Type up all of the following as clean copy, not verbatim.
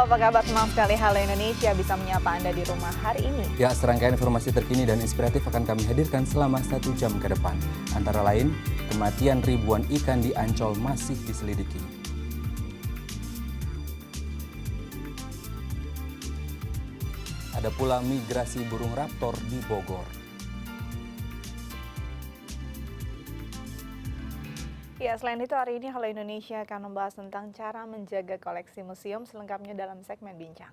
Halo, apa kabar? Senang sekali Halo Indonesia bisa menyapa Anda di rumah hari ini. Ya, serangkaian informasi terkini dan inspiratif akan kami hadirkan selama 1 jam ke depan. Antara lain, kematian ribuan ikan di Ancol masih diselidiki. Ada pula migrasi burung raptor di Bogor. Ya, selain itu hari ini Halo Indonesia akan membahas tentang cara menjaga koleksi museum selengkapnya dalam segmen Bincang.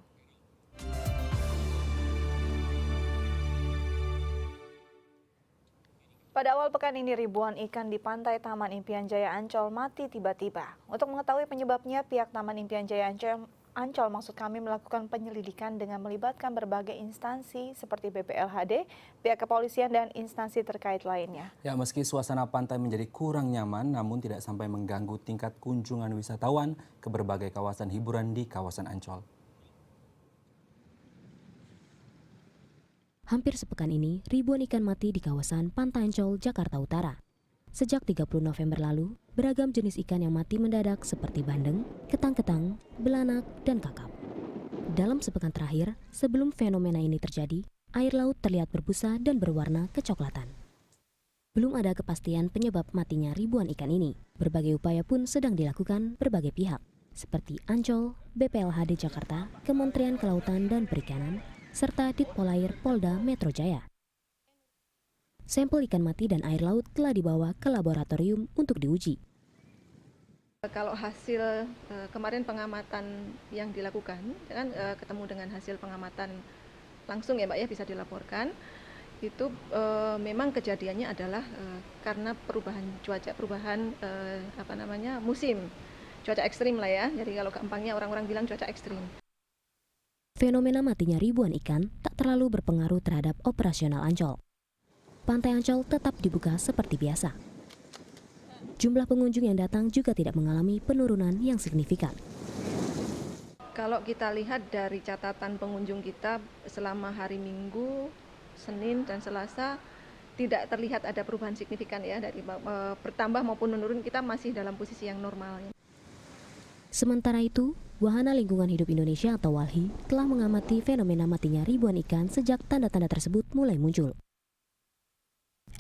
Pada awal pekan ini ribuan ikan di pantai Taman Impian Jaya Ancol mati tiba-tiba. Untuk mengetahui penyebabnya, pihak Taman Impian Jaya Ancol maksud kami melakukan penyelidikan dengan melibatkan berbagai instansi seperti BPLHD, pihak kepolisian dan instansi terkait lainnya. Ya, meski suasana pantai menjadi kurang nyaman, namun tidak sampai mengganggu tingkat kunjungan wisatawan ke berbagai kawasan hiburan di kawasan Ancol. Hampir sepekan ini, ribuan ikan mati di kawasan Pantai Ancol, Jakarta Utara. Sejak 30 November lalu, beragam jenis ikan yang mati mendadak seperti bandeng, ketang-ketang, belanak, dan kakap. Dalam sepekan terakhir, sebelum fenomena ini terjadi, air laut terlihat berbusa dan berwarna kecoklatan. Belum ada kepastian penyebab matinya ribuan ikan ini. Berbagai upaya pun sedang dilakukan berbagai pihak, seperti Ancol, BPLHD Jakarta, Kementerian Kelautan dan Perikanan, serta Ditpolair Polda Metro Jaya. Sampel ikan mati dan air laut telah dibawa ke laboratorium untuk diuji. Kalau hasil kemarin pengamatan yang dilakukan, kan ketemu dengan hasil pengamatan langsung ya Mbak ya, bisa dilaporkan. Itu memang kejadiannya adalah karena perubahan cuaca, musim, cuaca ekstrim lah ya. Jadi kalau gampangnya orang-orang bilang cuaca ekstrim. Fenomena matinya ribuan ikan tak terlalu berpengaruh terhadap operasional Ancol. Pantai Ancol tetap dibuka seperti biasa. Jumlah pengunjung yang datang juga tidak mengalami penurunan yang signifikan. Kalau kita lihat dari catatan pengunjung kita selama hari Minggu, Senin dan Selasa, tidak terlihat ada perubahan signifikan ya, dari bertambah maupun menurun, kita masih dalam posisi yang normal. Sementara itu, Wahana Lingkungan Hidup Indonesia atau WALHI telah mengamati fenomena matinya ribuan ikan sejak tanda-tanda tersebut mulai muncul.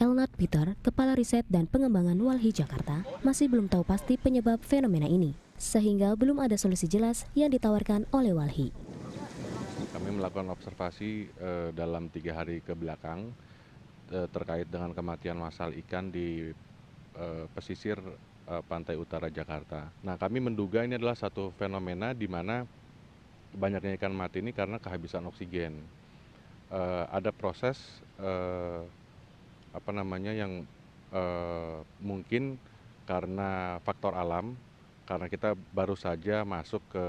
Elnat Peter, Kepala Riset dan Pengembangan WALHI Jakarta, masih belum tahu pasti penyebab fenomena ini, sehingga belum ada solusi jelas yang ditawarkan oleh WALHI. Kami melakukan observasi dalam 3 hari ke belakang terkait dengan kematian massal ikan di pesisir pantai utara Jakarta. Nah, kami menduga ini adalah satu fenomena di mana banyaknya ikan mati ini karena kehabisan oksigen. Ada proses yang mungkin karena faktor alam, karena kita baru saja masuk ke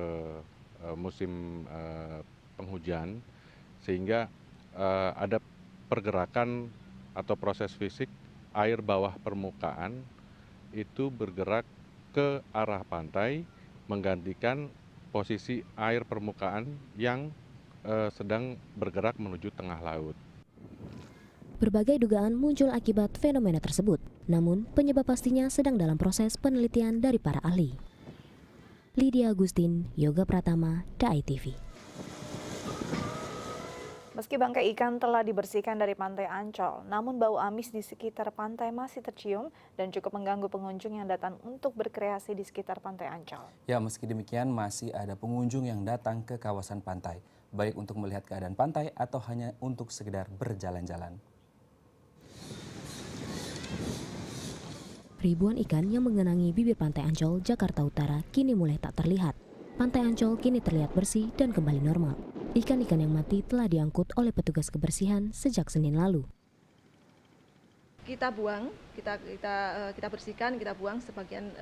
musim penghujan, sehingga ada pergerakan atau proses fisik air bawah permukaan itu bergerak ke arah pantai, menggantikan posisi air permukaan yang sedang bergerak menuju tengah laut. Berbagai dugaan muncul akibat fenomena tersebut, namun penyebab pastinya sedang dalam proses penelitian dari para ahli. Lydia Agustin, Yoga Pratama, DAI TV. Meski bangkai ikan telah dibersihkan dari pantai Ancol, namun bau amis di sekitar pantai masih tercium dan cukup mengganggu pengunjung yang datang untuk berkreasi di sekitar pantai Ancol. Ya, meski demikian masih ada pengunjung yang datang ke kawasan pantai, baik untuk melihat keadaan pantai atau hanya untuk sekedar berjalan-jalan. Ribuan ikan yang menggenangi bibir pantai Ancol, Jakarta Utara kini mulai tak terlihat. Pantai Ancol kini terlihat bersih dan kembali normal. Ikan-ikan yang mati telah diangkut oleh petugas kebersihan sejak Senin lalu. Kita buang, kita bersihkan, kita buang, sebagian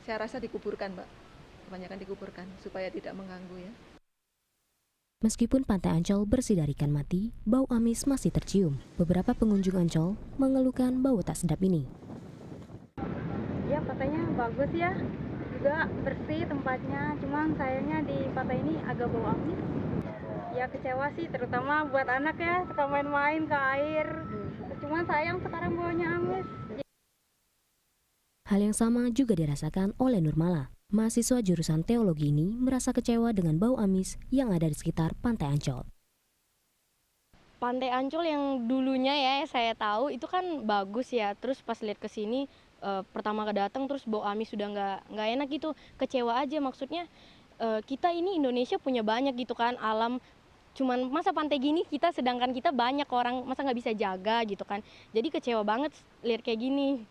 saya rasa dikuburkan Mbak. Kebanyakan dikuburkan supaya tidak mengganggu ya. Meskipun pantai Ancol bersih dari ikan mati, bau amis masih tercium. Beberapa pengunjung Ancol mengeluhkan bau tak sedap ini. Ya, pantainya bagus ya, juga bersih tempatnya, cuman sayangnya di pantai ini agak bau amis. Ya kecewa sih, terutama buat anak ya, suka main-main ke air, cuman sayang sekarang baunya amis. Hal yang sama juga dirasakan oleh Nurmala. Mahasiswa jurusan teologi ini merasa kecewa dengan bau amis yang ada di sekitar Pantai Ancol. Pantai Ancol yang dulunya ya saya tahu itu kan bagus ya. Terus pas lihat ke sini pertama datang terus bau amis sudah nggak enak gitu. Kecewa aja maksudnya kita ini Indonesia punya banyak gitu kan alam. Cuman masa pantai gini kita sedangkan kita banyak orang masa nggak bisa jaga gitu kan. Jadi kecewa banget lihat kayak gini.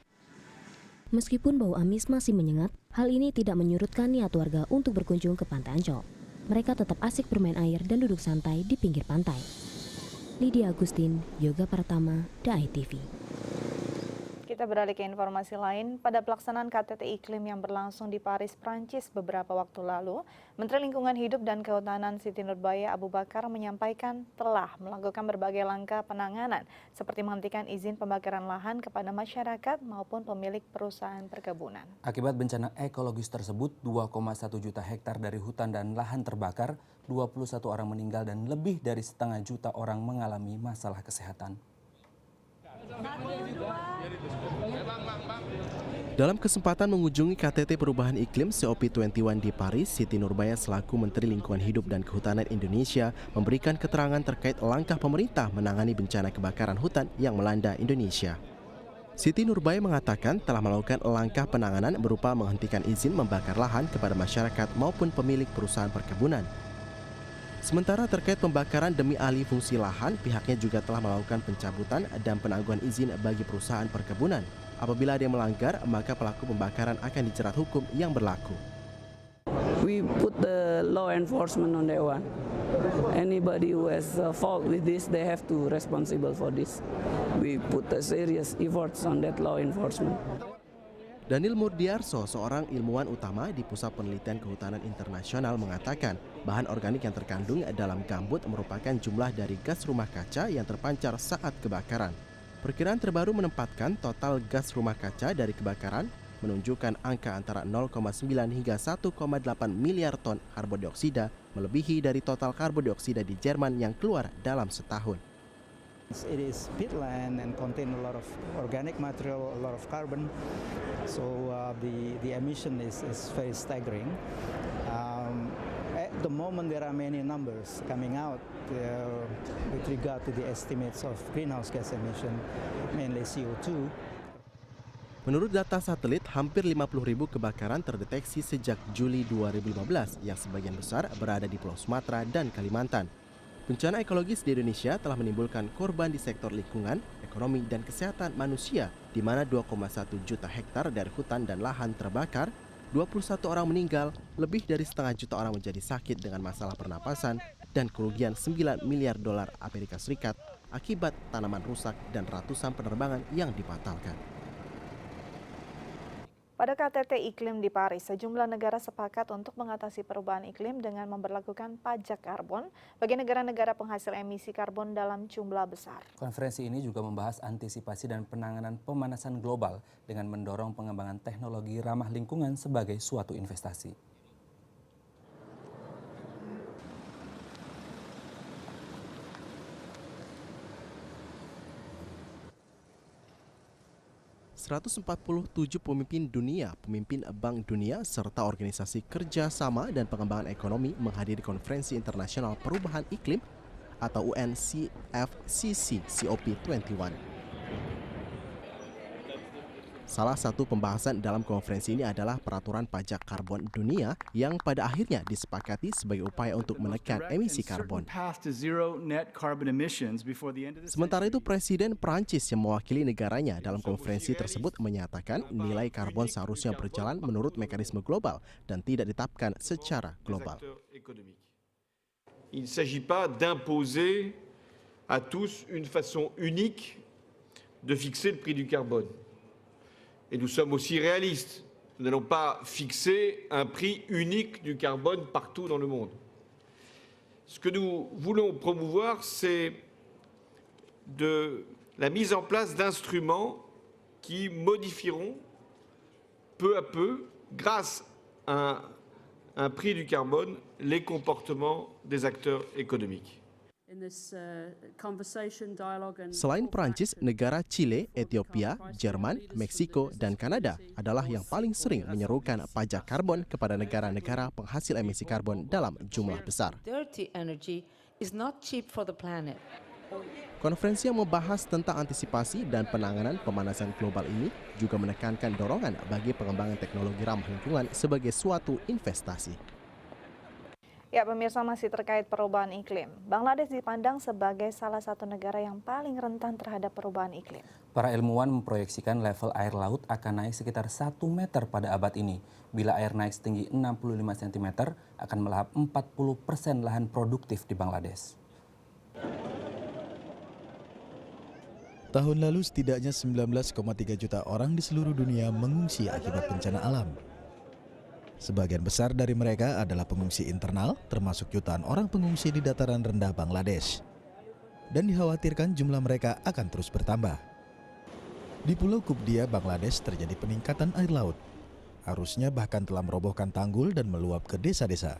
Meskipun bau amis masih menyengat, hal ini tidak menyurutkan niat warga untuk berkunjung ke Pantai Ancol. Mereka tetap asik bermain air dan duduk santai di pinggir pantai. Lydia Agustin, Yoga Pratama, DAI TV. Kita beralih ke informasi lain. Pada pelaksanaan KTT Iklim yang berlangsung di Paris, Prancis beberapa waktu lalu, Menteri Lingkungan Hidup dan Kehutanan Siti Nurbaya Abu Bakar menyampaikan telah melakukan berbagai langkah penanganan, seperti menghentikan izin pembakaran lahan kepada masyarakat maupun pemilik perusahaan perkebunan. Akibat bencana ekologis tersebut, 2,1 juta hektar dari hutan dan lahan terbakar, 21 orang meninggal dan lebih dari setengah juta orang mengalami masalah kesehatan. Dalam kesempatan mengunjungi KTT Perubahan Iklim COP21 di Paris, Siti Nurbaya selaku Menteri Lingkungan Hidup dan Kehutanan Indonesia memberikan keterangan terkait langkah pemerintah menangani bencana kebakaran hutan yang melanda Indonesia. Siti Nurbaya mengatakan telah melakukan langkah penanganan berupa menghentikan izin membakar lahan kepada masyarakat maupun pemilik perusahaan perkebunan. Sementara terkait pembakaran demi alih fungsi lahan, pihaknya juga telah melakukan pencabutan dan penangguhan izin bagi perusahaan perkebunan. Apabila ada yang melanggar, maka pelaku pembakaran akan dijerat hukum yang berlaku. We put the law enforcement on that one. Anybody who has fault with this, they have to responsible for this. We put a serious efforts on that law enforcement. Daniel Murdiarso, seorang ilmuwan utama di Pusat Penelitian Kehutanan Internasional, mengatakan bahan organik yang terkandung dalam gambut merupakan jumlah dari gas rumah kaca yang terpancar saat kebakaran. Perkiraan terbaru menempatkan total gas rumah kaca dari kebakaran menunjukkan angka antara 0,9 hingga 1,8 miliar ton karbon dioksida, melebihi dari total karbon dioksida di Jerman yang keluar dalam setahun. It is peatland and contain a lot of organic material, a lot of carbon. So the emission is very staggering. At the moment there are many numbers coming out with regard to the estimates of greenhouse gas emission, mainly CO2. Menurut data satelit, hampir 50.000 kebakaran terdeteksi sejak Juli 2015 yang sebagian besar berada di Pulau Sumatera dan Kalimantan. Bencana ekologis di Indonesia telah menimbulkan korban di sektor lingkungan, ekonomi, dan kesehatan manusia, di mana 2,1 juta hektar dari hutan dan lahan terbakar, 21 orang meninggal, lebih dari setengah juta orang menjadi sakit dengan masalah pernapasan, dan kerugian 9 miliar dolar Amerika Serikat akibat tanaman rusak dan ratusan penerbangan yang dibatalkan. Pada KTT Iklim di Paris, sejumlah negara sepakat untuk mengatasi perubahan iklim dengan memberlakukan pajak karbon bagi negara-negara penghasil emisi karbon dalam jumlah besar. Konferensi ini juga membahas antisipasi dan penanganan pemanasan global dengan mendorong pengembangan teknologi ramah lingkungan sebagai suatu investasi. ...147 pemimpin dunia, pemimpin Bank Dunia, serta Organisasi Kerja Sama dan Pengembangan Ekonomi menghadiri Konferensi Internasional Perubahan Iklim atau UNCFCC COP21. Salah satu pembahasan dalam konferensi ini adalah peraturan pajak karbon dunia yang pada akhirnya disepakati sebagai upaya untuk menekan emisi karbon. Sementara itu, Presiden Prancis yang mewakili negaranya dalam konferensi tersebut menyatakan nilai karbon seharusnya berjalan menurut mekanisme global dan tidak ditetapkan secara global. Il ne s'agit pas d'imposer à tous une façon unique de fixer le prix du carbone. Et nous sommes aussi réalistes. Nous n'allons pas fixer un prix unique du carbone partout dans le monde. Ce que nous voulons promouvoir, c'est la mise en place d'instruments qui modifieront peu à peu, grâce à un prix du carbone, les comportements des acteurs économiques. Selain Perancis, negara Chile, Ethiopia, Jerman, Meksiko, dan Kanada adalah yang paling sering menyerukan pajak karbon kepada negara-negara penghasil emisi karbon dalam jumlah besar. Konferensi yang membahas tentang antisipasi dan penanganan pemanasan global ini juga menekankan dorongan bagi pengembangan teknologi ramah lingkungan sebagai suatu investasi. Ya, pemirsa, masih terkait perubahan iklim. Bangladesh dipandang sebagai salah satu negara yang paling rentan terhadap perubahan iklim. Para ilmuwan memproyeksikan level air laut akan naik sekitar 1 meter pada abad ini. Bila air naik setinggi 65 cm, akan melahap 40% lahan produktif di Bangladesh. Tahun lalu setidaknya 19,3 juta orang di seluruh dunia mengungsi akibat bencana alam. Sebagian besar dari mereka adalah pengungsi internal, termasuk jutaan orang pengungsi di dataran rendah Bangladesh. Dan dikhawatirkan jumlah mereka akan terus bertambah. Di Pulau Kubdia, Bangladesh terjadi peningkatan air laut. Arusnya bahkan telah merobohkan tanggul dan meluap ke desa-desa.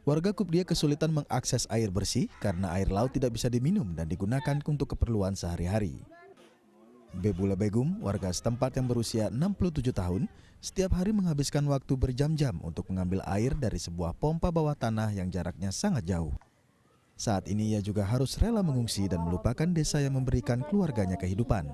Warga Kubdia kesulitan mengakses air bersih karena air laut tidak bisa diminum dan digunakan untuk keperluan sehari-hari. Bebula Begum, warga setempat yang berusia 67 tahun, setiap hari menghabiskan waktu berjam-jam untuk mengambil air dari sebuah pompa bawah tanah yang jaraknya sangat jauh. Saat ini ia juga harus rela mengungsi dan melupakan desa yang memberikan keluarganya kehidupan.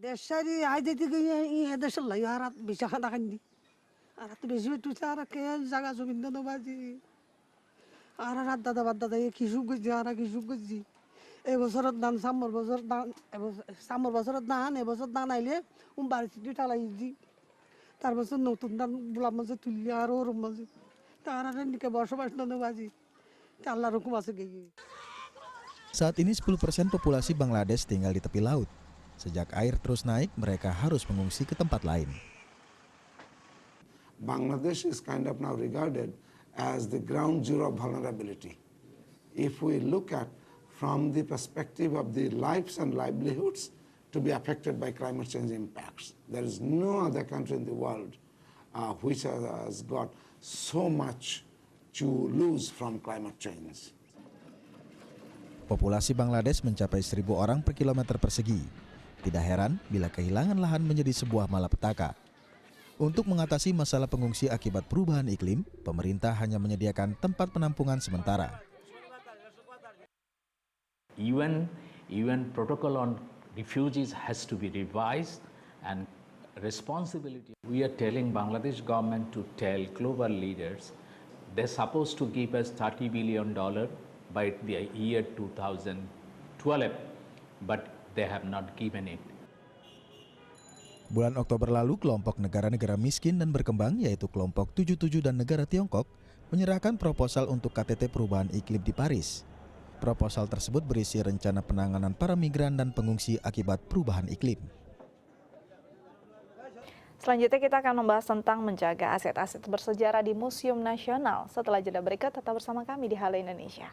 দেশারি আইতে গিয়ে দেশের লাই আর বেচা খানা খান্দি আর তো বেশি একটু আর কে জায়গা জমিন তো বাজি আর রাত দাদা বাদ দাদা কিছু গজি আর কিছু গজি এবছরের ধান সামর বছর ধান সামর বছরের ধান এবছর ধান আইলে বাড়িতে দুই টালাই দি তার বছর নতুন ধান বুলার মাঝে তুললি আর ওর মাঝে তার আর নিকে বসবাস তো বাজি আল্লাহর হুকুম আছে গিয়ে. Saat ini 10% populasi Bangladesh tinggal di tepi laut. Sejak air terus naik, mereka harus mengungsi ke tempat lain. Bangladesh is kind of now regarded as the ground zero of vulnerability. If we look at from the perspective of the lives and livelihoods to be affected by climate change impacts, there is no other country in the world which has got so much to lose from climate change. Populasi Bangladesh mencapai 1.000 orang per kilometer persegi. Tidak heran bila kehilangan lahan menjadi sebuah malapetaka. Untuk mengatasi masalah pengungsi akibat perubahan iklim, pemerintah hanya menyediakan tempat penampungan sementara. UN protocol on refugees has to be revised and responsibility. We are telling Bangladesh government to tell global leaders they're supposed to give us $30 billion by the year 2012, but they have not given it. Bulan Oktober lalu, kelompok negara-negara miskin dan berkembang, yaitu kelompok 77 dan negara Tiongkok, menyerahkan proposal untuk KTT perubahan iklim di Paris. Proposal tersebut berisi rencana penanganan para migran dan pengungsi akibat perubahan iklim. Selanjutnya kita akan membahas tentang menjaga aset-aset bersejarah di Museum Nasional. Setelah jeda berikut, tetap bersama kami di Halo Indonesia.